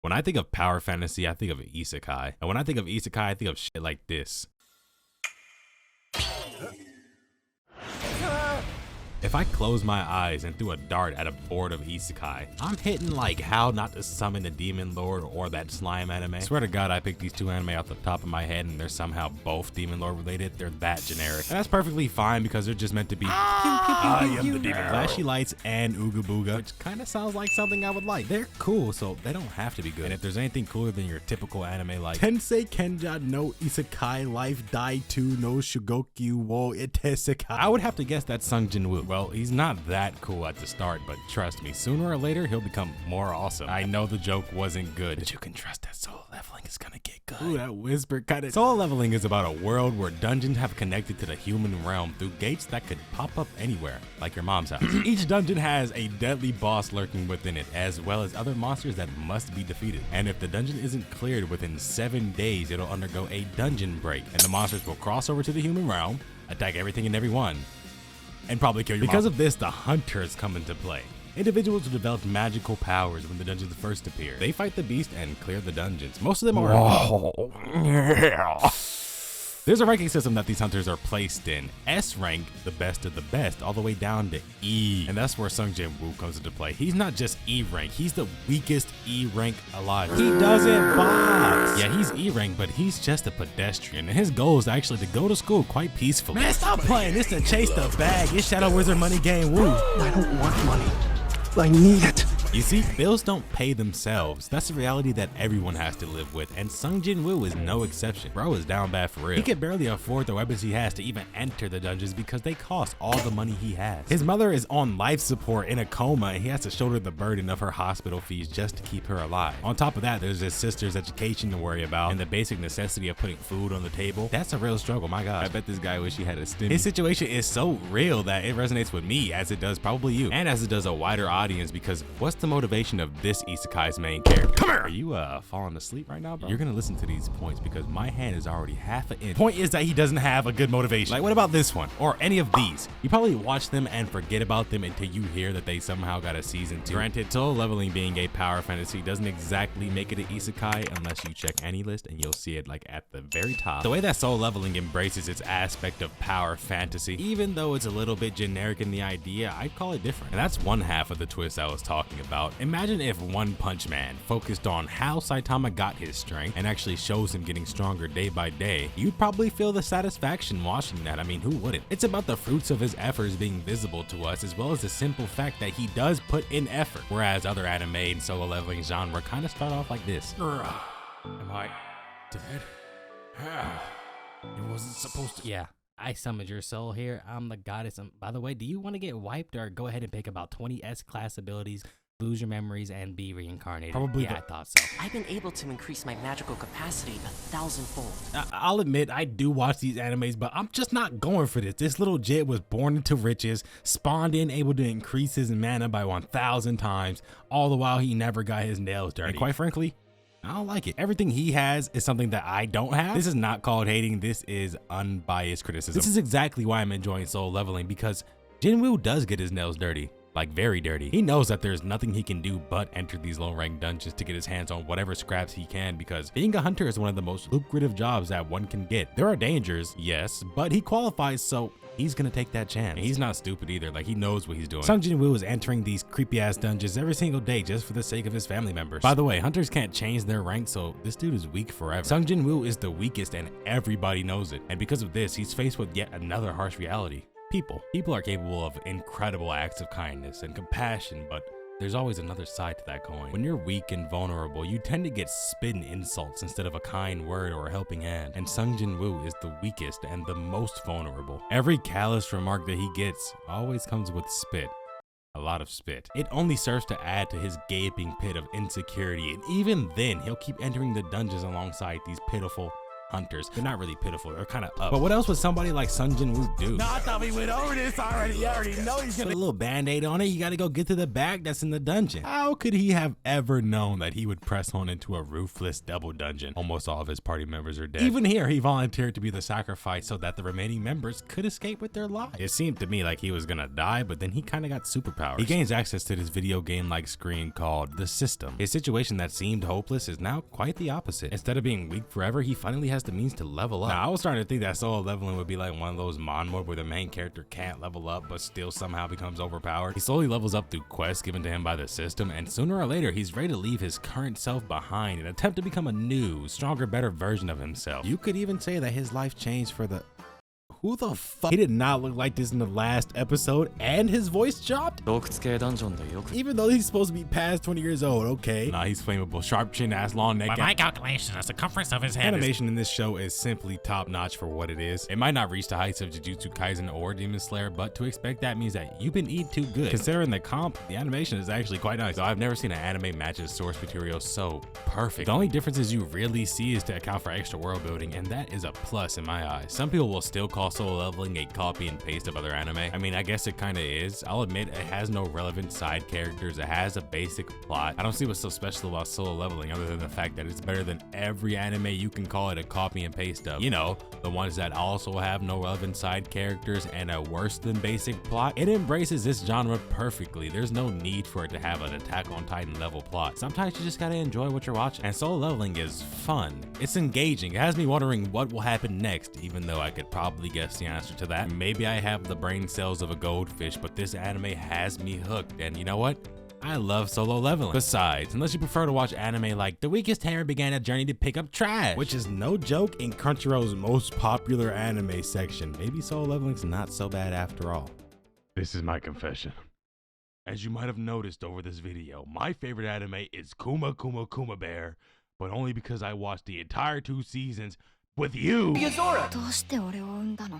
When I think of power fantasy, I think of isekai. And when I think of isekai, I think of shit like this. If I close my eyes and threw a dart at a board of isekai, I'm hitting like How Not to Summon a Demon Lord or that slime anime. I swear to God, I picked these two anime off the top of my head and they're somehow both Demon Lord related. They're that generic. And that's perfectly fine because they're just meant to be I am the Demon Lord. Flashy lights and Ooga Booga, which kind of sounds like something I would like. They're cool, so they don't have to be good. And if there's anything cooler than your typical anime like Tensei Kenja no Isekai Life Dai 2 no Shugoku wo Itesekai, I would have to guess that's Sung Jin-woo. Well, he's not that cool at the start, but trust me, sooner or later, he'll become more awesome. I know the joke wasn't good, but you can trust that Solo Leveling is gonna get good. Ooh, that whisper kind of. Solo Leveling is about a world where dungeons have connected to the human realm through gates that could pop up anywhere, like your mom's house. Each dungeon has a deadly boss lurking within it, as well as other monsters that must be defeated. And if the dungeon isn't cleared within 7 days, it'll undergo a dungeon break, and the monsters will cross over to the human realm, attack everything and everyone, and probably kill your mom. Because of this, the hunters come into play. Individuals who develop magical powers when the dungeons first appear. They fight the beast and clear the dungeons. Most of them are. Oh, yeah. There's a ranking system that these hunters are placed in. S rank, the best of the best, all the way down to E. And that's where Sung Jin-woo comes into play. He's not just E rank, he's the weakest E rank alive. He doesn't box. Yeah, he's E rank, but he's just a pedestrian. And his goal is actually to go to school quite peacefully. Man, stop playing. It's to chase the bag. It's Shadow Wizard Money Game Woo. I don't want money. I need it. You see, bills don't pay themselves. That's a reality that everyone has to live with, and Sung Jin-woo is no exception. Bro is down bad for real. He can barely afford the weapons he has to even enter the dungeons because they cost all the money he has. His mother is on life support in a coma, and he has to shoulder the burden of her hospital fees just to keep her alive. On top of that, there's his sister's education to worry about and the basic necessity of putting food on the table. That's a real struggle, my God. I bet this guy wish he had a stimmy. His situation is so real that it resonates with me, as it does probably you, and as it does a wider audience, because what's the motivation of this isekai's main character? Come here! Are you falling asleep right now, bro? You're gonna listen to these points because my hand is already half an inch. Point is that he doesn't have a good motivation. Like, what about this one? Or any of these? You probably watch them and forget about them until you hear that they somehow got a season 2. Granted, Solo Leveling being a power fantasy doesn't exactly make it an isekai unless you check any list and you'll see it like at the very top. The way that Solo Leveling embraces its aspect of power fantasy, even though it's a little bit generic in the idea, I'd call it different. And that's one half of the twist I was talking about. Imagine if One Punch Man focused on how Saitama got his strength and actually shows him getting stronger day by day. You'd probably feel the satisfaction watching that. I mean, who wouldn't? It's about the fruits of his efforts being visible to us, as well as the simple fact that he does put in effort. Whereas other anime and Solo Leveling genre kind of start off like this. Am I dead? It wasn't supposed to. Yeah. I summoned your soul here. I'm the goddess. By the way, do you want to get wiped or go ahead and pick about 20 S-class abilities, lose your memories, and be reincarnated? Probably. Yeah, I thought so. I've been able to increase my magical capacity 1,000-fold. I'll admit, I do watch these animes, but I'm just not going for this. This little jit was born into riches, spawned in able to increase his mana by 1,000 times, all the while he never got his nails dirty. And quite frankly, I don't like it. Everything he has is something that I don't have. This is not called hating. This is unbiased criticism. This is exactly why I'm enjoying Solo Leveling, because Jin-woo does get his nails dirty. Like, very dirty. He knows that there's nothing he can do but enter these low rank dungeons to get his hands on whatever scraps he can, because being a hunter is one of the most lucrative jobs that one can get. There are dangers, yes, but he qualifies, so he's gonna take that chance. And he's not stupid either. Like, he knows what he's doing. Sung Jin-woo is entering these creepy ass dungeons every single day just for the sake of his family members. By the way, hunters can't change their rank, so this dude is weak forever. Sung Jin-woo is the weakest and everybody knows it. And because of this, he's faced with yet another harsh reality. People are capable of incredible acts of kindness and compassion, but there's always another side to that coin. When you're weak and vulnerable, you tend to get spitting insults instead of a kind word or a helping hand. And Sung Jin-woo is the weakest and the most vulnerable. Every callous remark that he gets always comes with spit. A lot of spit. It only serves to add to his gaping pit of insecurity, and even then, he'll keep entering the dungeons alongside these pitiful, hunters. They're not really pitiful, they're kind of up. But what else would somebody like Sun Jin-woo do? No, I thought we went over this already. You already know he's Put gonna. a little band-aid on it, you gotta go get to the bag that's in the dungeon. How could he have ever known that he would press on into a ruthless double dungeon? Almost all of his party members are dead. Even here, he volunteered to be the sacrifice so that the remaining members could escape with their lives. It seemed to me like he was gonna die, but then he kind of got superpowers. He gains access to this video game-like screen called The System. His situation that seemed hopeless is now quite the opposite. Instead of being weak forever, he finally has the means to level up. Now, I was starting to think that solo leveling would be like one of those Mon mode where the main character can't level up but still somehow becomes overpowered. He slowly levels up through quests given to him by the system, and sooner or later he's ready to leave his current self behind and attempt to become a new, stronger, better version of himself. You could even say that his life changed for the... Who the fuck? He did not look like this in the last episode, and his voice dropped? 洞窟系ダンジョンでよく Even though he's supposed to be past 20 years old, okay. Nah, he's flammable, sharp chin, ass, long neck. By my calculation, the circumference of his head is... Animation in this show is simply top notch for what it is. It might not reach the heights of Jujutsu Kaisen or Demon Slayer, but to expect that means that you've been eating too good. Considering the comp, the animation is actually quite nice. So I've never seen an anime match its source material so perfect. The only differences you really see is to account for extra world building, and that is a plus in my eyes. Some people will still call solo leveling a copy and paste of other anime. I mean, I guess it kind of is. I'll admit it has no relevant side characters. It has a basic plot. I don't see what's so special about solo leveling other than the fact that it's better than every anime you can call it a copy and paste of. You know, the ones that also have no relevant side characters and a worse than basic plot. It embraces this genre perfectly. There's no need for it to have an Attack on Titan level plot. Sometimes you just gotta enjoy what you're watching. And solo leveling is fun. It's engaging. It has me wondering what will happen next, even though I could probably guess the answer to that. Maybe I have the brain cells of a goldfish, but this anime has me hooked. And you know what? I love solo leveling. Besides, unless you prefer to watch anime like The Weakest Hair began a journey to pick up trash, which is no joke in Crunchyroll's most popular anime section, maybe solo leveling's not so bad after all. This is my confession. As you might have noticed over this video, my favorite anime is Kuma Kuma Kuma Bear, but only because I watched the entire 2 seasons with you. どうして俺を産んだの